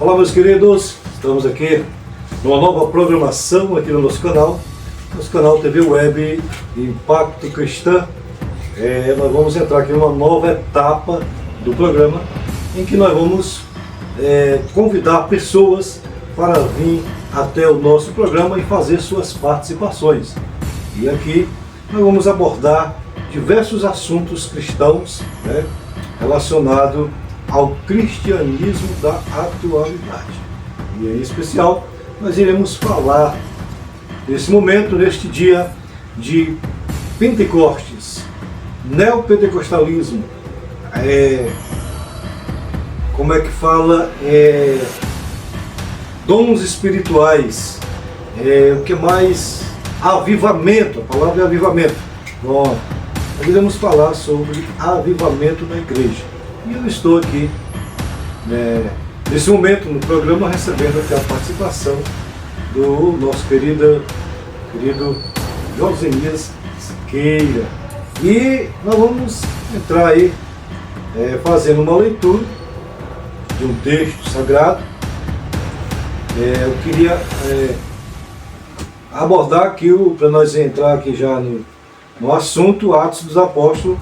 Olá, meus queridos, estamos aqui numa nova programação aqui no nosso canal TV Web Impacto Cristã. Nós vamos entrar aqui numa nova etapa do programa em que nós vamos convidar pessoas para vir até o nosso programa e fazer suas participações. E aqui nós vamos abordar diversos assuntos cristãos, relacionados ao cristianismo da atualidade. E em especial, nós iremos falar nesse momento, neste dia de Pentecostes, neopentecostalismo, como é que fala? Dons espirituais, o que mais? Avivamento, a palavra é avivamento. Bom, nós iremos falar sobre avivamento na igreja. E eu estou aqui, nesse momento no programa, recebendo aqui a participação do nosso querido Josenias Siqueira. E nós vamos entrar aí fazendo uma leitura de um texto sagrado. Eu queria abordar aqui, para nós entrar aqui já no assunto, Atos dos Apóstolos,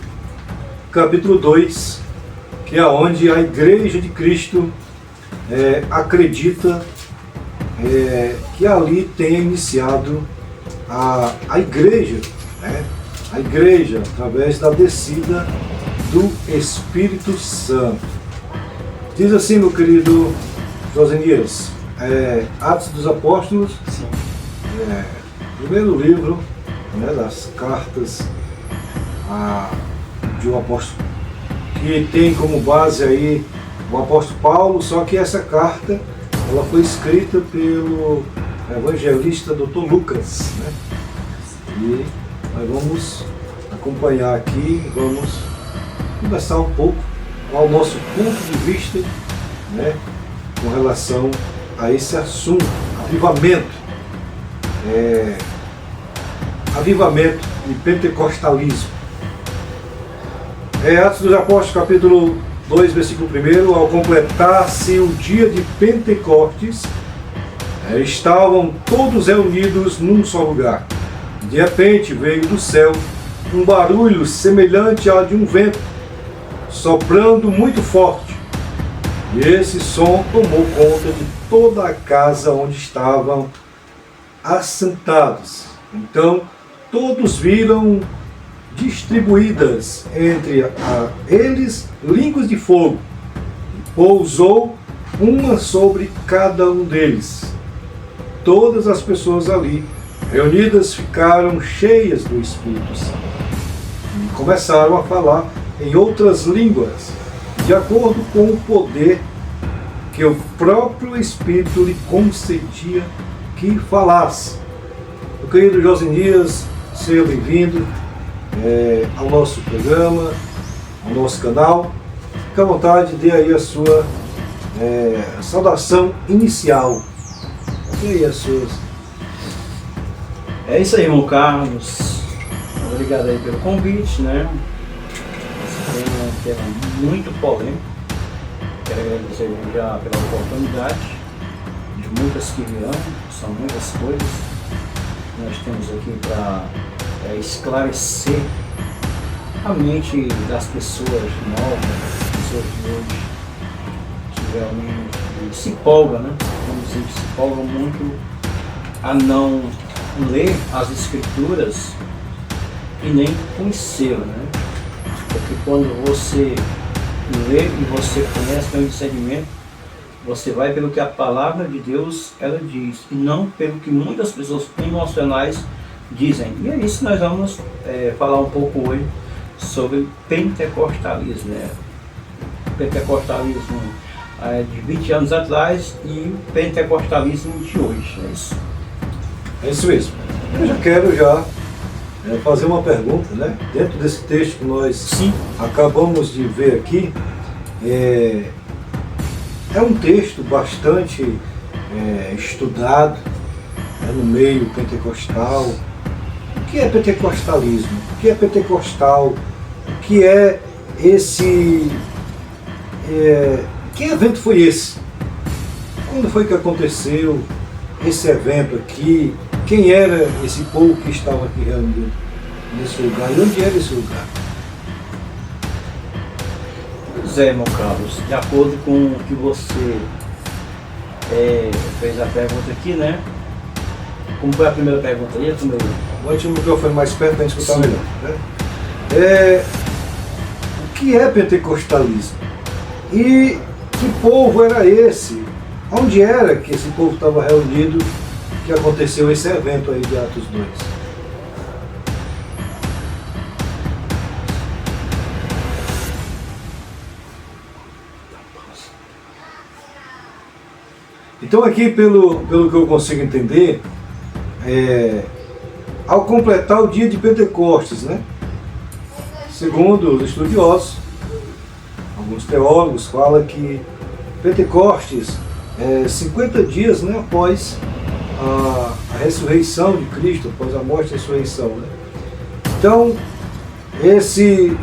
capítulo 2, que é onde a Igreja de Cristo acredita que ali tenha iniciado a igreja, a igreja através da descida do Espírito Santo. Diz assim, meu querido Josenias, Atos dos Apóstolos, primeiro livro das cartas de um apóstolo, que tem como base aí o apóstolo Paulo, só que essa carta ela foi escrita pelo evangelista Dr. Lucas, E nós vamos acompanhar aqui, vamos conversar um pouco ao nosso ponto de vista, com relação a esse assunto, avivamento, avivamento e pentecostalismo. Atos dos Apóstolos, capítulo 2, versículo 1, ao completar-se o dia de Pentecostes, estavam todos reunidos num só lugar. De repente veio do céu um barulho semelhante ao de um vento, soprando muito forte. E esse som tomou conta de toda a casa onde estavam assentados. Então todos viram distribuídas entre eles línguas de fogo, e pousou uma sobre cada um deles. Todas as pessoas ali reunidas ficaram cheias do Espírito Santo e começaram a falar em outras línguas, de acordo com o poder que o próprio Espírito lhe concedia que falasse. Meu querido Josenias, seja bem-vindo ao nosso programa, ao nosso canal. Fique à vontade, dê aí a sua saudação inicial. Dê aí as suas. É isso aí, irmão Carlos. Obrigado aí pelo convite, Esse tema é um tema muito polêmico. Quero agradecer já pela oportunidade, de muitas que virão, são muitas coisas que nós temos aqui para esclarecer a mente das pessoas novas, das pessoas de hoje, que realmente se empolgam, Vamos dizer, se empolgam muito a não ler as escrituras e nem conhecê-las, Porque quando você lê e você conhece, tem um discernimento, você vai pelo que a palavra de Deus ela diz, e não pelo que muitas pessoas emocionais dizem. E é isso que nós vamos falar um pouco hoje sobre pentecostalismo. Pentecostalismo de 20 anos atrás e pentecostalismo de hoje. É isso. É isso mesmo. Eu já quero fazer uma pergunta, Dentro desse texto que nós acabamos de ver aqui, é um texto bastante estudado no meio pentecostal. O que é pentecostalismo? O que é pentecostal? O que é esse... que evento foi esse? Quando foi que aconteceu esse evento aqui? Quem era esse povo que estava aqui reunido nesse lugar? E onde era esse lugar? Pois é, irmão Carlos, de acordo com o que você fez a pergunta aqui, né? Como foi a primeira pergunta aí? Bote o microfone mais perto para escutar Sim. melhor. O que é pentecostalismo? E que povo era esse? Onde era que esse povo estava reunido que aconteceu esse evento aí de Atos 2? Então aqui, pelo que eu consigo entender, ao completar o dia de Pentecostes, né? Segundo os estudiosos, alguns teólogos falam que Pentecostes 50 dias, né, após a ressurreição de Cristo, após a morte e a ressurreição, né? Então, esse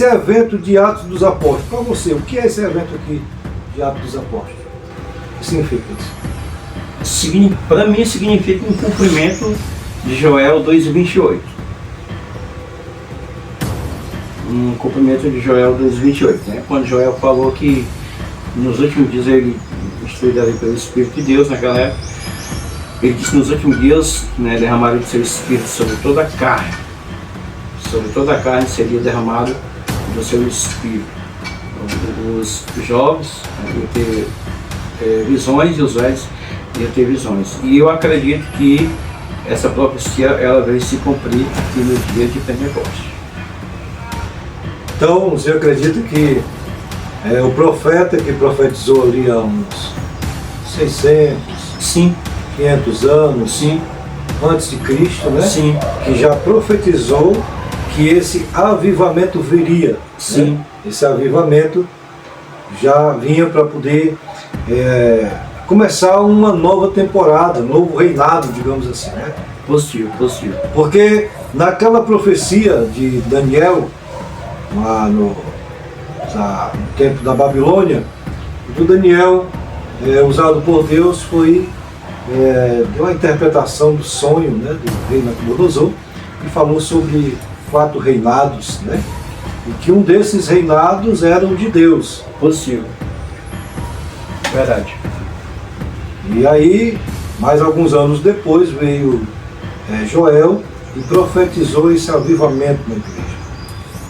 evento de Atos dos Apóstolos, para você, o que é esse evento aqui de Atos dos Apóstolos? O que significa isso? Para mim significa um cumprimento de Joel 2:28. Um cumprimento de Joel 2:28, né? Quando Joel falou que nos últimos dias ele, instruído ali pelo Espírito de Deus naquela época, ele disse que nos últimos dias, né, derramaria do seu Espírito sobre toda a carne. Sobre toda a carne seria derramado do seu Espírito. Os jovens iam ter visões e os velhos iam ter visões. E eu acredito que essa profecia ela veio se cumprir aqui no dia de Pentecostes. Então, você acredita que o profeta que profetizou ali há uns 600, Sim, 500 anos, sim, antes de Cristo, né? sim, Que já profetizou que esse avivamento viria. sim. Né? Esse avivamento já vinha para poder começar uma nova temporada, um novo reinado, digamos assim, né? Positivo, positivo. Porque naquela profecia de Daniel, lá no tempo da Babilônia, do Daniel, usado por Deus, foi deu a interpretação do sonho, né, do rei Nabucodonosor, e falou sobre 4 reinados, né, e que um desses reinados era o de Deus. Positivo. Verdade. E aí, mais alguns anos depois, veio Joel e profetizou esse avivamento na igreja.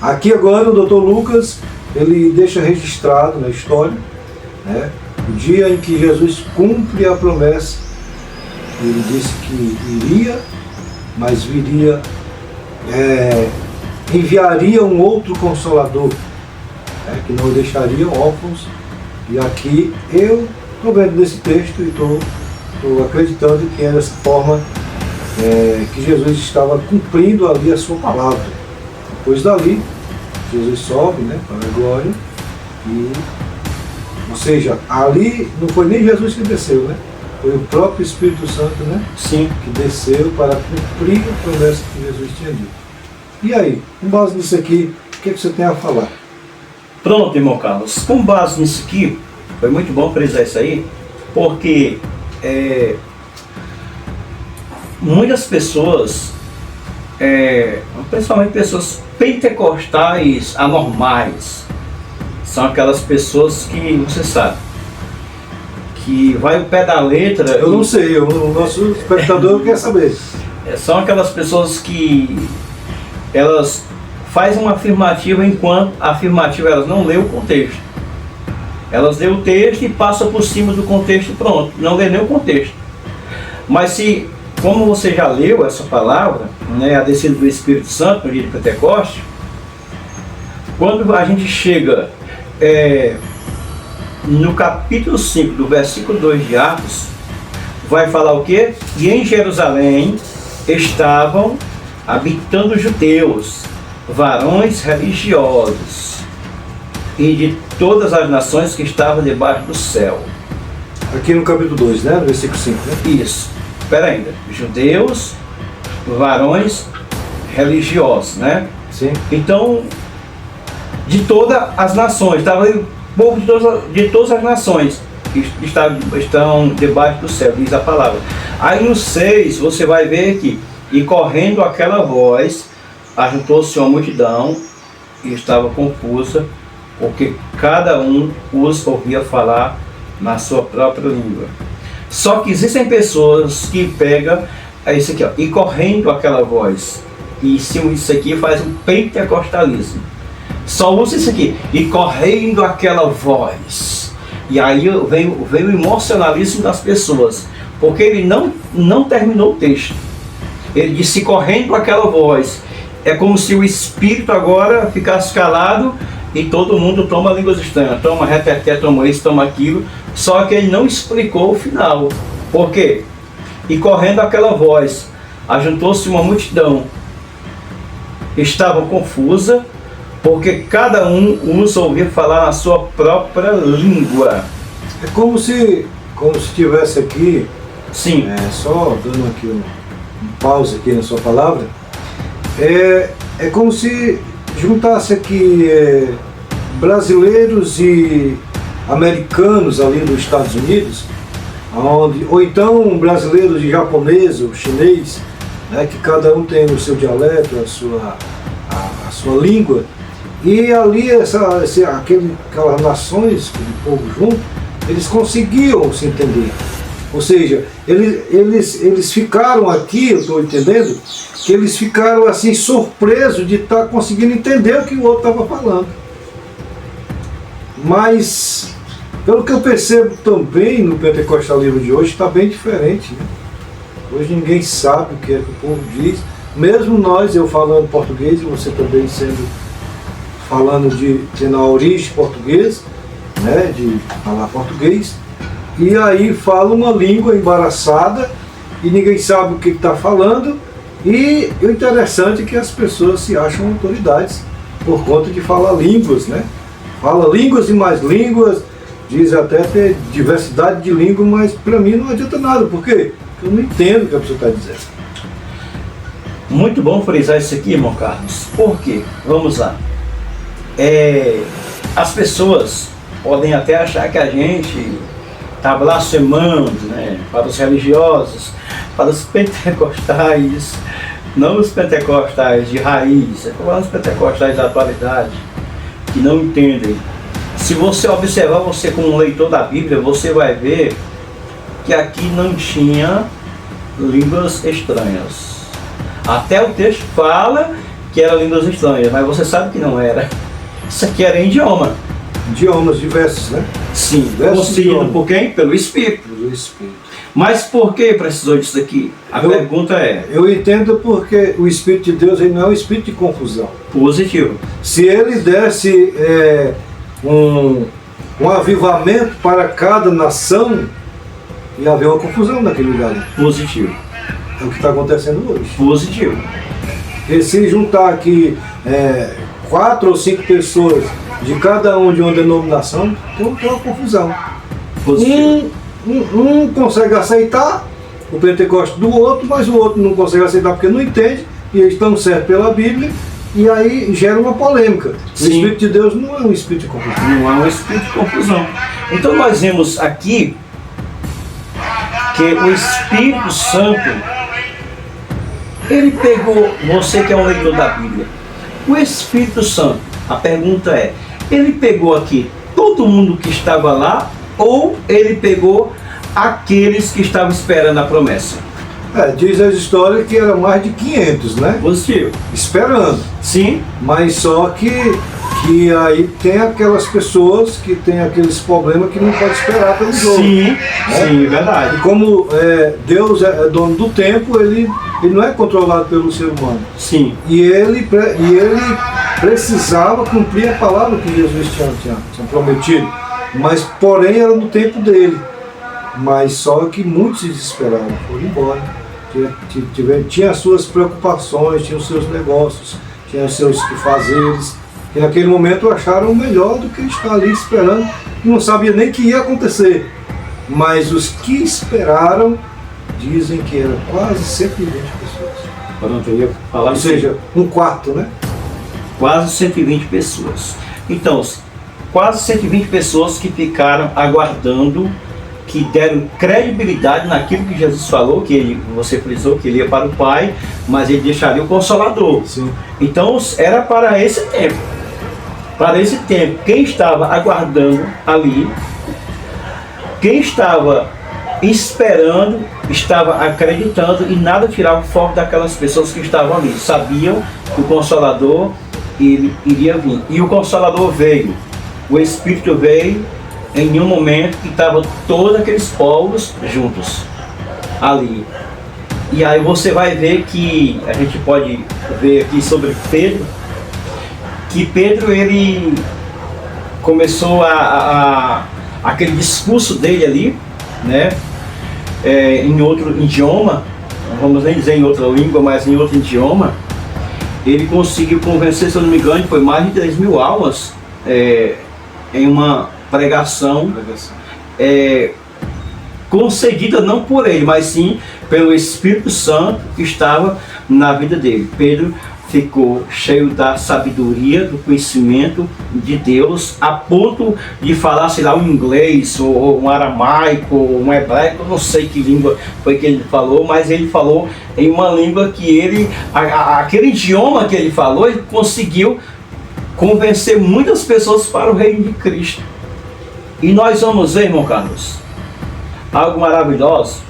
Aqui agora o Dr. Lucas, ele deixa registrado na história, né, o dia em que Jesus cumpre a promessa. Ele disse que iria, mas viria, enviaria um outro Consolador, que não deixaria órfãos. E aqui eu estou vendo nesse texto e estou acreditando que é dessa forma que Jesus estava cumprindo ali a sua palavra. Depois dali, Jesus sobe, né, para a glória, ou seja, ali não foi nem Jesus que desceu, né? Foi o próprio Espírito Santo, né, Sim. que desceu para cumprir a promessa que Jesus tinha dito. E aí, com base nisso aqui, o que você tem a falar? Pronto, irmão Carlos. Com base nisso aqui, foi muito bom frisar isso aí, porque muitas pessoas, principalmente pessoas pentecostais anormais, são aquelas pessoas que, você sabe, que vai o pé da letra. Eu não sei, o nosso espectador quer saber. São aquelas pessoas que elas fazem uma afirmativa enquanto a afirmativa elas não lê o contexto. Elas lê o texto e passam por cima do contexto, pronto, não lê nem o contexto. Mas se, como você já leu essa palavra, né, a descida do Espírito Santo no dia de Pentecostes, quando a gente chega no capítulo 5 do versículo 2 de Atos, vai falar o quê? E em Jerusalém estavam habitando judeus, varões religiosos, e de todas as nações que estavam debaixo do céu. Aqui no capítulo 2, né? No versículo 5, né? Isso. Espera ainda. Judeus, varões religiosos, né? Sim. Então, de todas as nações, estava aí o povo de todas as nações. estão debaixo do céu, diz a palavra. Aí no 6 você vai ver que, e correndo aquela voz, ajuntou-se uma multidão e estava confusa, porque cada um os ouvia falar na sua própria língua. Só que existem pessoas que pegam, é isso aqui, ó, e correndo aquela voz. E isso aqui faz um pentecostalismo. Só usa isso aqui, e correndo aquela voz. E aí vem o emocionalismo das pessoas, porque ele não terminou o texto. Ele disse correndo aquela voz. É como se o Espírito agora ficasse calado e todo mundo toma línguas estranhas, toma reteté, toma isso, toma aquilo. Só que ele não explicou o final. Por quê? E correndo aquela voz, ajuntou-se uma multidão. Estava confusa, porque cada um os ouvia falar na sua própria língua. É como se tivesse aqui, Sim. Só dando aqui um pause aqui na sua palavra, é como se juntasse aqui brasileiros e americanos ali nos Estados Unidos, ou então brasileiros e japoneses ou chinês, né, que cada um tem o seu dialeto, a sua língua, e ali aquelas nações, aquele povo junto, eles conseguiam se entender. Ou seja, eles ficaram aqui, eu estou entendendo, que eles ficaram assim surpresos de estar conseguindo entender o que o outro estava falando. Mas, pelo que eu percebo também no pentecostalismo de hoje, está bem diferente, né? Hoje ninguém sabe o que é que o povo diz, mesmo nós, eu falando português e você também tendo a origem portuguesa, né, de falar português, e aí fala uma língua embaraçada e ninguém sabe o que está falando, e o interessante é que as pessoas se acham autoridades por conta de falar línguas, né? Fala línguas e mais línguas, diz até ter diversidade de línguas, mas para mim não adianta nada, por quê? Porque eu não entendo o que a pessoa está dizendo. Muito bom frisar isso aqui, irmão Carlos. Por quê? Vamos lá. As pessoas podem até achar que a gente está blasfemando, né, para os religiosos, para os pentecostais, não os pentecostais de raiz, para os pentecostais da atualidade, que não entendem. Se você observar, você como um leitor da Bíblia, você vai ver que aqui não tinha línguas estranhas. Até o texto fala que eram línguas estranhas, mas você sabe que não era. Isso aqui era idioma. Idiomas diversos, né? Sim, Diversos conseguido idiomas. por quem? Pelo Espírito. Pelo Espírito. Mas por que precisou disso aqui? A pergunta é Eu entendo porque o Espírito de Deus ele não é um espírito de confusão. positivo. Se ele desse um avivamento para cada nação, ia haver uma confusão naquele lugar ali. Positivo. É o que está acontecendo hoje. Positivo. E se juntar aqui 4 ou 5 pessoas de cada um de uma denominação, tem uma confusão. Positivo. Um consegue aceitar o Pentecostes do outro, mas o outro não consegue aceitar porque não entende, e eles estão certos pela Bíblia, e aí gera uma polêmica. Sim. O Espírito de Deus não é um espírito de confusão. Não há um espírito de confusão. Então nós vemos aqui que o Espírito Santo, ele pegou, você que é um leitor da Bíblia, o Espírito Santo, a pergunta é, ele pegou aqui todo mundo que estava lá, ou ele pegou aqueles que estavam esperando a promessa? Diz as histórias que era mais de 500, né? Positivo. Esperando. Sim. Mas só que aí tem aquelas pessoas que tem aqueles problemas que não pode esperar pelos outros. Sim, né? sim, E verdade. como Deus é dono do tempo, ele não é controlado pelo ser humano. Sim. E ele precisava cumprir a palavra que Jesus tinha prometido. Mas, porém, era no tempo dele. Mas só que muitos se desesperaram, foram embora. Tinha as suas preocupações, tinha os seus negócios, tinha os seus quefazeres. E naquele momento acharam melhor do que estar ali esperando, e não sabia nem o que ia acontecer. Mas os que esperaram, dizem que eram quase 120 pessoas. Pronto, eu ia falar Ou isso. seja, um quarto, né? Quase 120 pessoas. Então, quase 120 pessoas que ficaram aguardando que deram credibilidade naquilo que Jesus falou, você frisou que ele ia para o Pai, mas ele deixaria o Consolador. Sim. Então era para esse tempo. Para esse tempo, quem estava aguardando ali, quem estava esperando, estava acreditando, e nada tirava o foco daquelas pessoas que estavam ali. Sabiam que o Consolador ele iria vir. E o Consolador veio. O Espírito veio em um momento que estavam todos aqueles povos juntos ali. E aí você vai ver que a gente pode ver aqui sobre Pedro, que Pedro ele começou aquele discurso dele ali, né, em outro idioma, não vamos nem dizer em outra língua, mas em outro idioma. Ele conseguiu convencer, se eu não me engano, foi mais de 3.000 almas em uma pregação concedida não por ele, mas sim pelo Espírito Santo que estava na vida dele. Pedro ficou cheio da sabedoria, do conhecimento de Deus, a ponto de falar, sei lá, um inglês, ou um aramaico, ou um hebraico, eu não sei que língua foi que ele falou, mas ele falou em uma língua que ele, aquele idioma que ele falou, ele conseguiu convencer muitas pessoas para o reino de Cristo. E nós vamos ver, irmão Carlos, algo maravilhoso,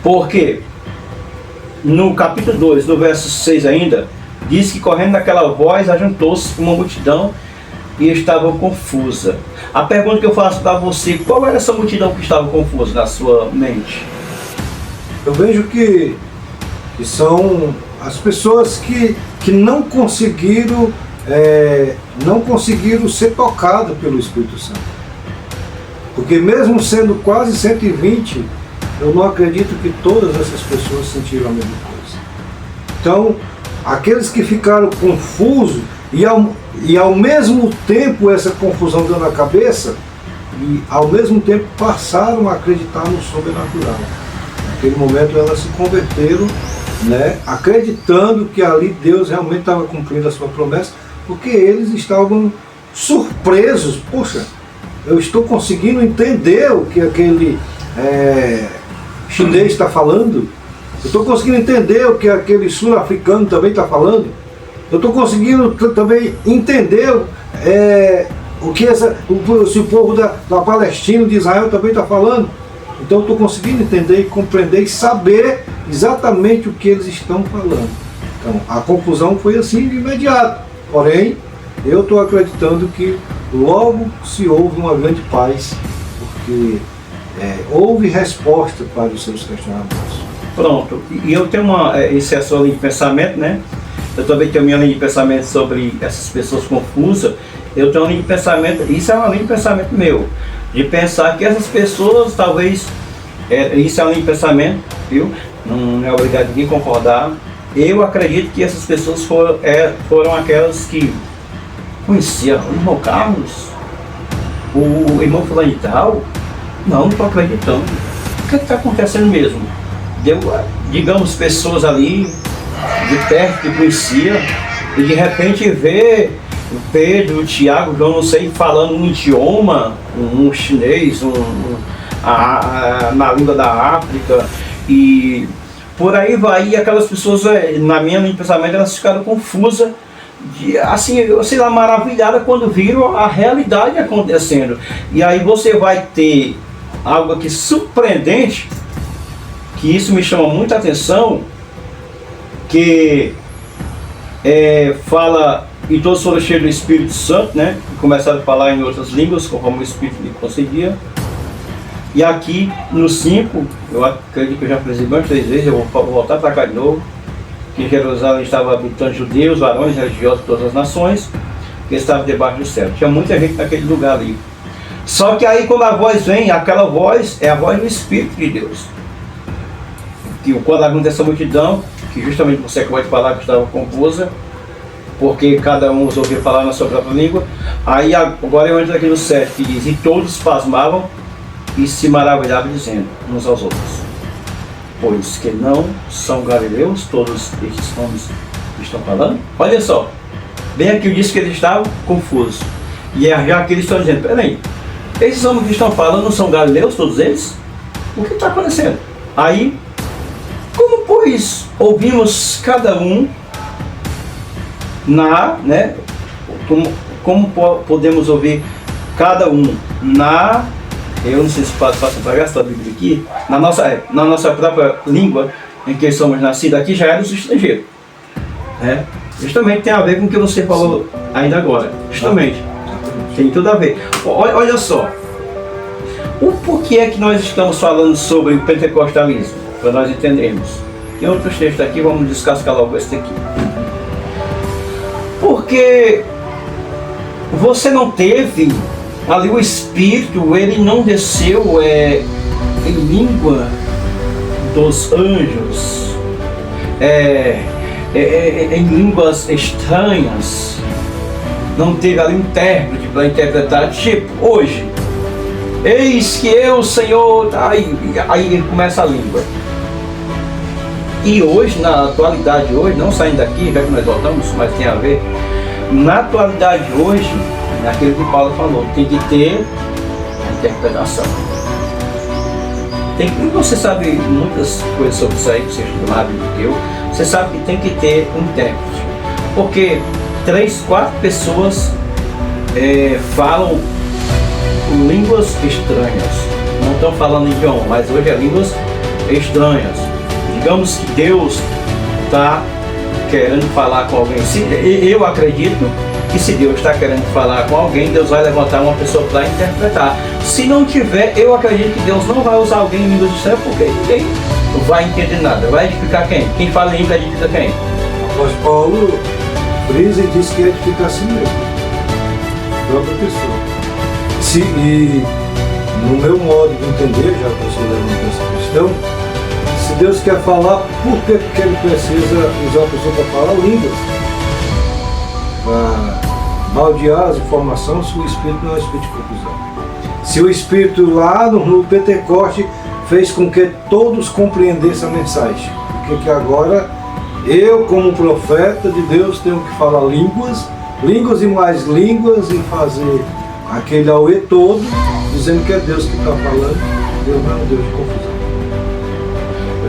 porque no capítulo 2, no verso 6 ainda, diz que correndo naquela voz ajuntou-se uma multidão e estava confusa. A pergunta que eu faço para você, qual era essa multidão que estava confusa na sua mente? Eu vejo que são as pessoas que não conseguiram ser tocadas pelo Espírito Santo. Porque mesmo sendo quase 120, eu não acredito que todas essas pessoas sentiram a mesma coisa. Então, aqueles que ficaram confusos e ao mesmo tempo essa confusão deu na cabeça, e ao mesmo tempo passaram a acreditar no sobrenatural. Naquele momento elas se converteram, né, acreditando que ali Deus realmente estava cumprindo a sua promessa, porque eles estavam surpresos. Poxa, eu estou conseguindo entender o que aquele chinês está falando, eu estou conseguindo entender o que aquele sul-africano também está falando, eu estou conseguindo também entender o que se o povo da Palestina, de Israel também está falando. Então eu estou conseguindo entender e compreender e saber exatamente o que eles estão falando. Então a confusão foi assim de imediato, porém eu estou acreditando que logo se houve uma grande paz, porque houve resposta para os seus questionamentos. Pronto, e eu tenho essa é a sua linha de pensamento, né? Eu também tenho minha linha de pensamento sobre essas pessoas confusas. Eu tenho uma linha de pensamento, isso é uma linha de pensamento meu, de pensar que essas pessoas talvez, isso é uma linha de pensamento, viu? Não é obrigado a ninguém concordar. Eu acredito que essas pessoas foram aquelas que conheciam o irmão Carlos, o irmão fulano e tal. Não estou acreditando. O que está acontecendo mesmo? Deu, digamos, pessoas ali de perto que conhecia, e de repente vê o Pedro, o Tiago, João, não sei, falando um idioma, um chinês, na língua da África, e por aí vai. E aquelas pessoas, na minha linha de pensamento, elas ficaram confusas, assim, eu sei lá, maravilhada quando viram a realidade acontecendo. E aí você vai ter algo aqui surpreendente, que isso me chama muita atenção, que fala, e todos foram cheios do Espírito Santo, né? E começaram a falar em outras línguas, conforme o Espírito lhe concedia. E aqui no 5, eu acredito que eu já frisei mais 3 vezes, eu vou voltar para cá de novo, que em Jerusalém estavam habitando judeus, varões religiosos de todas as nações, que estavam debaixo do céu. Tinha muita gente naquele lugar ali. Só que aí quando a voz vem, aquela voz é a voz do Espírito de Deus. Que quando acontece essa multidão, que justamente você acabou de falar que estava confusa, porque cada um os ouvia falar na sua própria língua. Aí agora eu entro aqui no 7, que diz: e todos pasmavam e se maravilhavam, dizendo uns aos outros: pois que não são galileus todos estes homens que estão falando? Olha só, bem aqui diz que eles estavam confusos. E já que eles estão dizendo: peraí, Esses homens que estão falando não são galileus, todos eles? O que está acontecendo? Aí, como pois ouvimos cada um né? Como podemos ouvir cada um eu não sei se faço para gastar a Bíblia aqui, na nossa própria língua em que somos nascidos, aqui já é dos estrangeiros, né? Justamente tem a ver com o que você falou ainda agora, justamente, tem tudo a ver. Olha só, o porquê é que nós estamos falando sobre o pentecostalismo, para nós entendermos. Tem outros textos aqui, vamos descascar logo esse aqui. Porque você não teve ali o Espírito, ele não desceu em língua dos anjos, em línguas estranhas, não teve ali um intérprete para interpretar, tipo hoje, eis que eu, Senhor, aí começa a língua. E hoje, na atualidade hoje, não saindo daqui, já que nós voltamos, mas tem a ver, na atualidade hoje, naquilo que o Paulo falou, tem que ter a interpretação. Você sabe muitas coisas sobre isso aí, que você estuda lá do teu, você sabe que tem que ter um intérprete. Porque 3, 4 pessoas falam línguas estranhas. Não estão falando idioma, mas hoje é línguas estranhas. Digamos que Deus está querendo falar com alguém. Eu acredito que se Deus está querendo falar com alguém, Deus vai levantar uma pessoa para interpretar. Se não tiver, eu acredito que Deus não vai usar alguém em línguas estranhas, porque ninguém vai entender nada. Vai edificar quem? Quem fala em língua edifica quem? Mas Paulo frisa e diz que edifica a si mesmo, própria pessoa. E no meu modo de entender, já que você levantou essa questão, se Deus quer falar, por que ele precisa usar a pessoa para falar línguas? Para baldear as informações, se o Espírito não é o Espírito de confusão. Se o Espírito lá no Pentecoste fez com que todos compreendessem a mensagem, porque que agora eu, como profeta de Deus, tenho que falar línguas e mais línguas, e fazer aquele auê todo, dizendo que é Deus que está falando, Deus não é um Deus de confusão.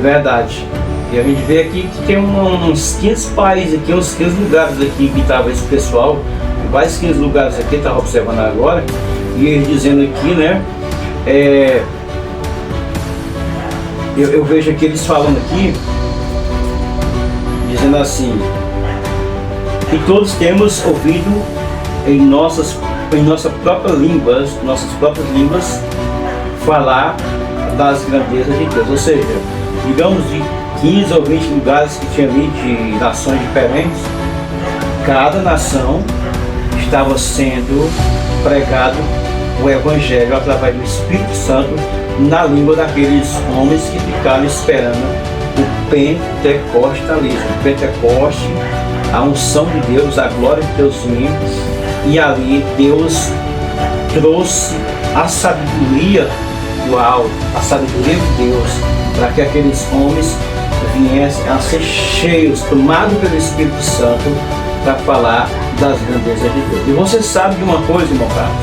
Verdade. E a gente vê aqui que tem uns 15 países aqui, uns 15 lugares aqui que estava esse pessoal, vários 15 lugares aqui, estava observando agora, e eles dizendo aqui, né, eu vejo aqui eles falando aqui, dizendo assim, que todos temos ouvido em nossas próprias línguas, falar das grandezas de Deus, ou seja, digamos de 15 ou 20 lugares que tinha ali de nações diferentes, cada nação estava sendo pregado o Evangelho através do Espírito Santo na língua daqueles homens que ficaram esperando o pentecostalismo. O Pentecoste, a unção de Deus, a glória de Deus vinha, e ali Deus trouxe a sabedoria do alto, a sabedoria de Deus, para que aqueles homens viessem a ser cheios, tomados pelo Espírito Santo, para falar das grandezas de Deus. E você sabe de uma coisa, irmão Carlos,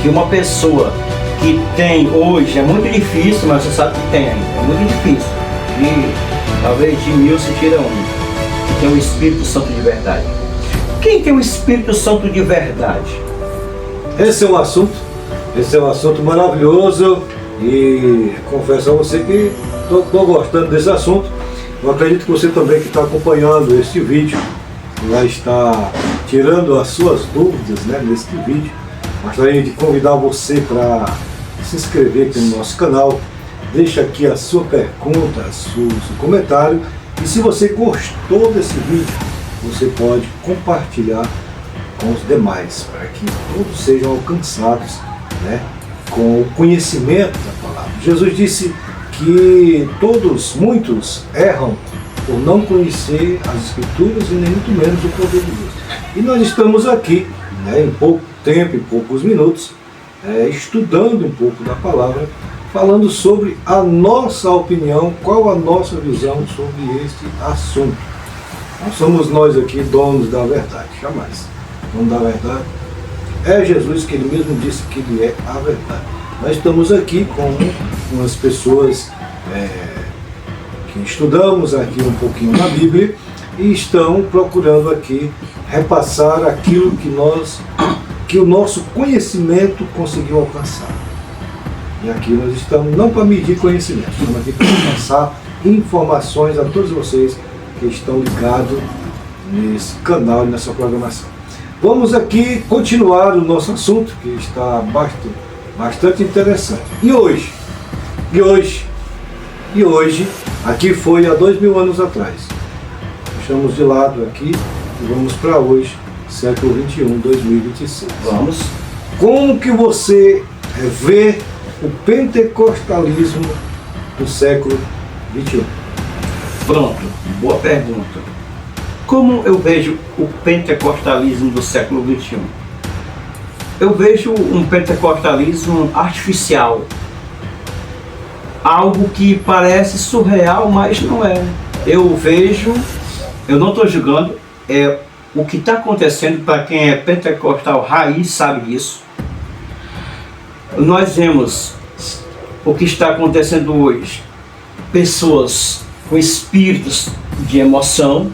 que uma pessoa que tem hoje, é muito difícil, mas você sabe que tem ainda, é muito difícil, talvez de 1000 se tira um, que tem o Espírito Santo de verdade. Quem tem o Espírito Santo de verdade? Esse é um assunto maravilhoso, e confesso a você que estou gostando desse assunto. Eu acredito que você também que está acompanhando este vídeo vai estar tirando as suas dúvidas, né, neste vídeo. Gostaria de convidar você para se inscrever aqui no nosso canal, deixa aqui a sua pergunta, seu comentário, e se você gostou desse vídeo, você pode compartilhar com os demais, para que todos sejam alcançados, né, com o conhecimento da palavra. Jesus disse que muitos erram por não conhecer as Escrituras e nem muito menos o poder de Deus. E nós estamos aqui, né, em pouco tempo, em poucos minutos, estudando um pouco da palavra, falando sobre a nossa opinião, qual a nossa visão sobre este assunto. Não somos nós aqui donos da verdade, jamais. Dono da verdade é Jesus, que ele mesmo disse que ele é a verdade. Nós estamos aqui com umas pessoas que estudamos aqui um pouquinho na Bíblia e estão procurando aqui repassar aquilo que o nosso conhecimento conseguiu alcançar. E aqui nós estamos não para medir conhecimento, estamos aqui para passar informações a todos vocês que estão ligados nesse canal e nessa programação. Vamos aqui continuar o nosso assunto, que está bastante interessante. E hoje, aqui foi há 2000 anos atrás. Deixamos de lado aqui e vamos para hoje, século 21, 2026. Vamos. Como que você vê o pentecostalismo do século 21? Pronto, boa pergunta. Como eu vejo o pentecostalismo do século XXI? Eu vejo um pentecostalismo artificial. Algo que parece surreal, mas não é. Eu não estou julgando, o que está acontecendo, para quem é pentecostal raiz sabe disso. Nós vemos o que está acontecendo hoje. Pessoas com espíritos de emoção,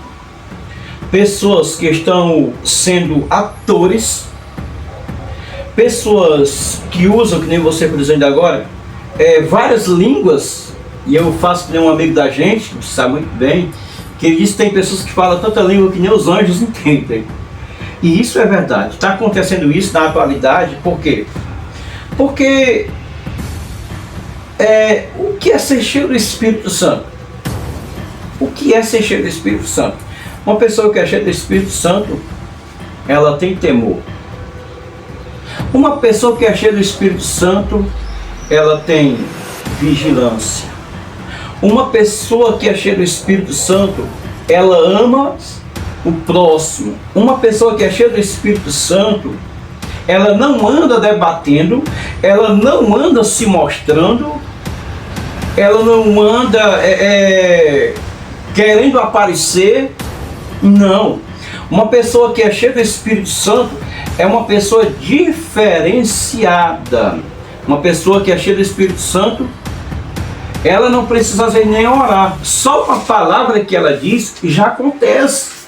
pessoas que estão sendo atores, pessoas que usam, que nem você por exemplo agora, várias línguas, e eu faço que nem um amigo da gente, que sabe muito bem, que ele diz que tem pessoas que falam tanta língua que nem os anjos entendem. E isso é verdade, está acontecendo isso na atualidade. Por quê? Porque o que é ser cheio do Espírito Santo? O que é ser cheio do Espírito Santo? Uma pessoa que é cheia do Espírito Santo, ela tem temor. Uma pessoa que é cheia do Espírito Santo, ela tem vigilância. Uma pessoa que é cheia do Espírito Santo, ela ama o próximo. Uma pessoa que é cheia do Espírito Santo, ela não anda debatendo, ela não anda se mostrando, ela não anda querendo aparecer. Não. Uma pessoa que é cheia do Espírito Santo é uma pessoa diferenciada. Uma pessoa que é cheia do Espírito Santo, ela não precisa às vezes nem orar. Só uma palavra que ela diz já acontece.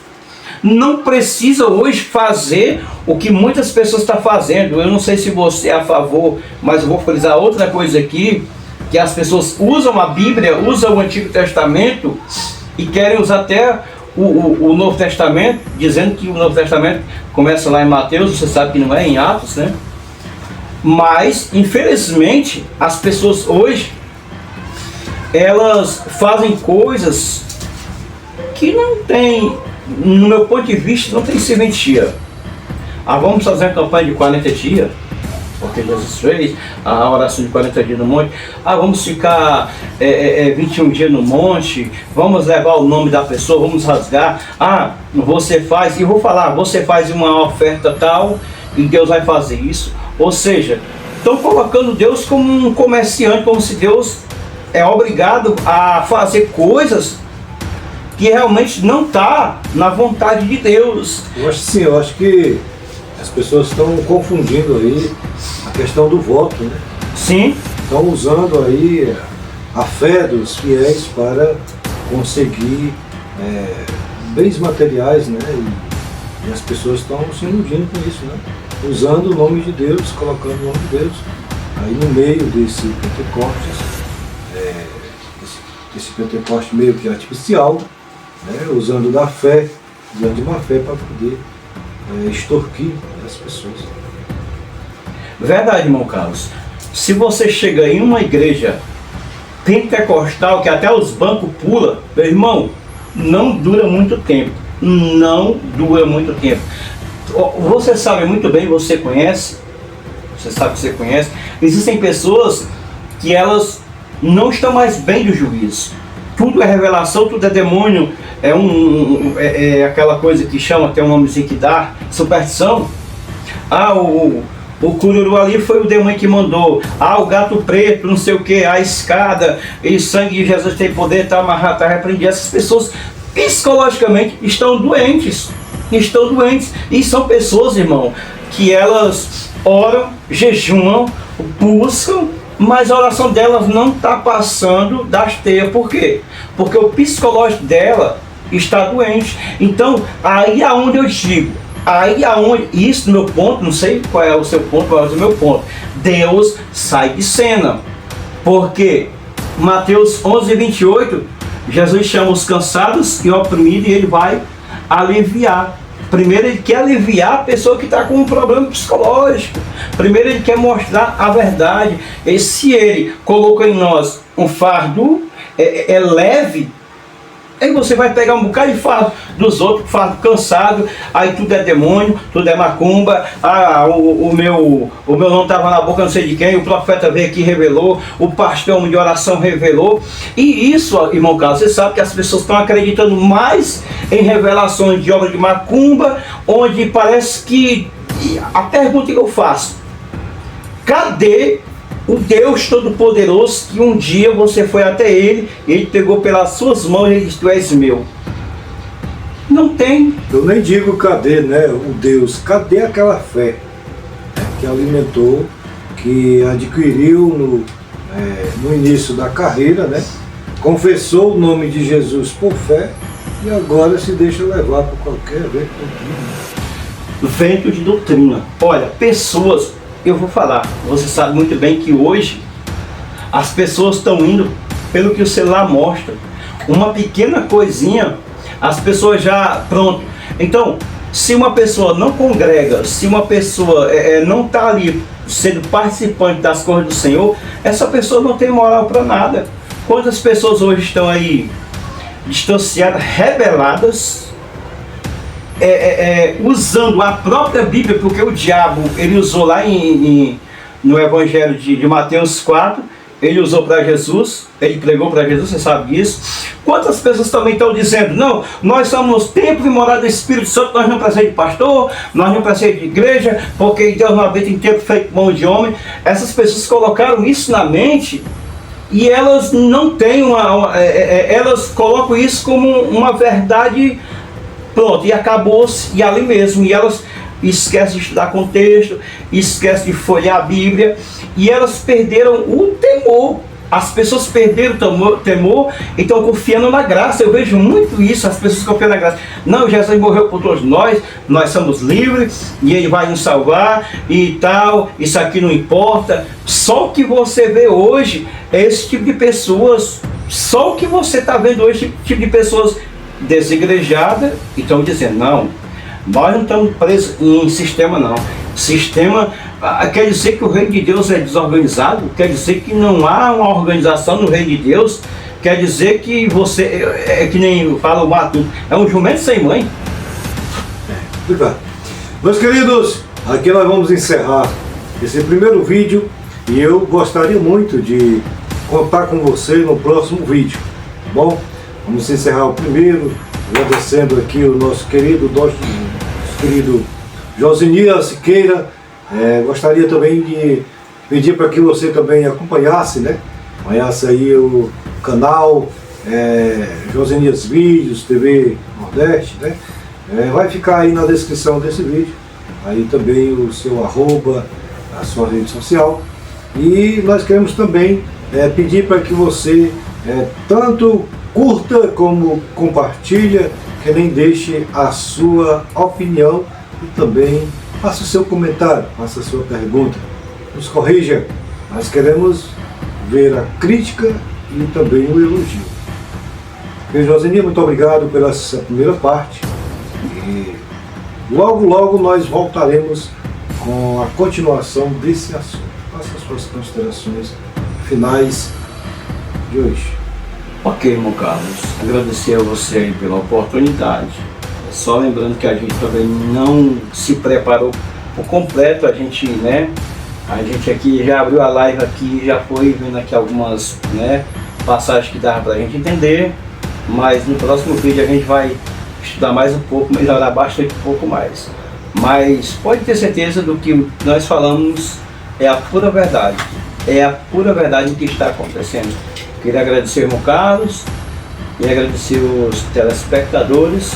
Não precisa hoje fazer o que muitas pessoas estão fazendo. Eu não sei se você é a favor, mas eu vou frisar outra coisa aqui, que as pessoas usam a Bíblia, usam o Antigo Testamento e querem usar até o Novo Testamento, dizendo que o Novo Testamento começa lá em Mateus, você sabe que não é em Atos, né? Mas, infelizmente, as pessoas hoje, elas fazem coisas que não tem, no meu ponto de vista, não tem serventia. Vamos fazer a campanha de 40 dias, porque Jesus fez a oração de 40 dias no monte. Vamos ficar 21 dias no monte, vamos levar o nome da pessoa, vamos rasgar. Você faz, e vou falar, você faz uma oferta tal, e Deus vai fazer isso. Ou seja, estão colocando Deus como um comerciante, como se Deus é obrigado a fazer coisas que realmente não está na vontade de Deus. Eu acho que as pessoas estão confundindo aí a questão do voto, né? Sim. Estão usando aí a fé dos fiéis para conseguir bens materiais, né? E as pessoas estão se iludindo com isso, né? Usando o nome de Deus, colocando o nome de Deus aí no meio desse Pentecostes, esse Pentecoste meio que artificial, né? Usando da fé, usando de uma fé para poder extorquir as pessoas. Verdade, irmão Carlos. Se você chega em uma igreja pentecostal que até os bancos pulam, meu irmão, não dura muito tempo. Não dura muito tempo. Você sabe muito bem, você conhece, você sabe que você conhece, existem pessoas que elas não estão mais bem do juízo. Tudo é revelação, tudo é demônio, é aquela coisa que chama, tem um nomezinho que dá, superstição. O cururu ali foi o demônio que mandou. O gato preto, não sei o que, a escada, e o sangue de Jesus tem poder, está amarrado, está repreendido. Essas pessoas psicologicamente estão doentes. E são pessoas, irmão, que elas oram, jejuam, buscam, mas a oração delas não está passando das teias. Por quê? Porque o psicológico dela está doente. Então, aí aonde eu digo, aí aonde, isso no meu ponto, não sei qual é o seu ponto, qual é o meu ponto, Deus sai de cena. Porque Mateus 11:28, Jesus chama os cansados e oprimidos e ele vai aliviar. Primeiro ele quer aliviar a pessoa que está com um problema psicológico. Primeiro ele quer mostrar a verdade. E se ele colocou em nós um fardo leve, aí você vai pegar um bocado de fardo dos outros, fardo cansado, aí tudo é demônio, tudo é macumba, o meu nome estava na boca não sei de quem, o profeta veio aqui e revelou, o pastor de oração revelou. E isso, irmão Carlos, você sabe que as pessoas estão acreditando mais em revelações de obra de macumba, onde parece que, a pergunta que eu faço, cadê o Deus Todo-Poderoso que um dia você foi até Ele, Ele pegou pelas suas mãos e disse, tu és meu? Não tem. Eu nem digo cadê, né, o Deus, cadê aquela fé, né, que alimentou, que adquiriu no início da carreira, né, confessou o nome de Jesus por fé e agora se deixa levar por qualquer vento de doutrina. Olha, pessoas... Eu vou falar, você sabe muito bem que hoje as pessoas estão indo pelo que o celular mostra. Uma pequena coisinha, as pessoas já, pronto. Então, se uma pessoa não congrega, se uma pessoa não está ali sendo participante das coisas do Senhor, essa pessoa não tem moral para nada. Quantas pessoas hoje estão aí distanciadas, rebeladas, usando a própria Bíblia, porque o diabo, ele usou lá no Evangelho de Mateus 4, ele usou para Jesus, ele pregou para Jesus, você sabe disso. Quantas pessoas também estão dizendo, não, nós somos templo e morada do Espírito Santo, nós não precisamos de pastor, nós não precisamos de igreja, porque Deus não habita em templo feito mão de homem. Essas pessoas colocaram isso na mente e elas não têm elas colocam isso como uma verdade. Pronto, e acabou-se, e ali mesmo, e elas esquecem de estudar contexto, esquecem de folhear a Bíblia, e elas perderam o temor. As pessoas perderam o temor e estão confiando na graça. Eu vejo muito isso, as pessoas confiando na graça. Não, Jesus morreu por todos nós somos livres, e Ele vai nos salvar, e tal, isso aqui não importa. Só o que você vê hoje é esse tipo de pessoas, só o que você está vendo hoje, esse tipo de pessoas desigrejadas, e estão dizendo, não, nós não estamos presos em sistema não. Sistema quer dizer que o reino de Deus é desorganizado, quer dizer que não há uma organização no reino de Deus, quer dizer que você, que nem fala o Matuto, é um jumento sem mãe. Obrigado. Meus queridos, aqui nós vamos encerrar esse primeiro vídeo e eu gostaria muito de contar com você no próximo vídeo, tá bom? Vamos encerrar o primeiro, agradecendo aqui o nosso querido Josinias Siqueira. Gostaria também de pedir para que você também acompanhasse, né? Acompanhasse aí o canal Josinias Vídeos, TV Nordeste, né? Vai ficar aí na descrição desse vídeo, aí também o seu arroba, a sua rede social. E nós queremos também pedir para que você tanto curta como compartilha, que nem deixe a sua opinião e também faça o seu comentário, faça a sua pergunta, nos corrija. Nós queremos ver a crítica e também o elogio. Josinia, muito obrigado pela essa primeira parte e logo logo nós voltaremos com a continuação desse assunto. Faça as suas considerações finais de hoje. Ok, irmão Carlos, agradecer a você aí pela oportunidade. Só lembrando que a gente também não se preparou por completo, a gente aqui já abriu a live aqui, já foi vendo aqui algumas passagens que dava pra gente entender, mas no próximo vídeo a gente vai estudar mais um pouco, melhorar bastante um pouco mais. Mas pode ter certeza do que nós falamos é a pura verdade, o que está acontecendo. Queria agradecer o irmão Carlos e agradecer os telespectadores,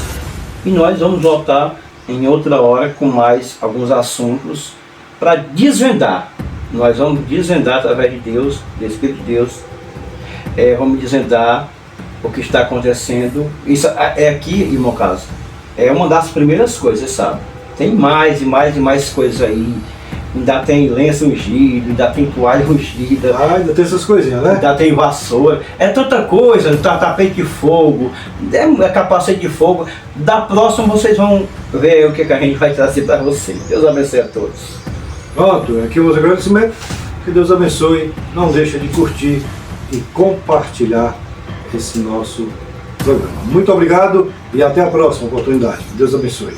e nós vamos voltar em outra hora com mais alguns assuntos para desvendar. Nós vamos desvendar através de Deus, do Espírito de Deus, vamos desvendar o que está acontecendo. Isso é aqui, irmão Caso, é uma das primeiras coisas, sabe? Tem mais e mais e mais coisas aí. Ainda tem lenço ungido, ainda tem toalha ungida. Ainda tem essas coisinhas, né? Ainda tem vassoura. É tanta coisa, tapete de fogo, capacete de fogo. Da próxima vocês vão ver o que a gente vai trazer para vocês. Deus abençoe a todos. Pronto, aqui os agradecimentos. Que Deus abençoe. Não deixa de curtir e compartilhar esse nosso programa. Muito obrigado e até a próxima oportunidade. Deus abençoe.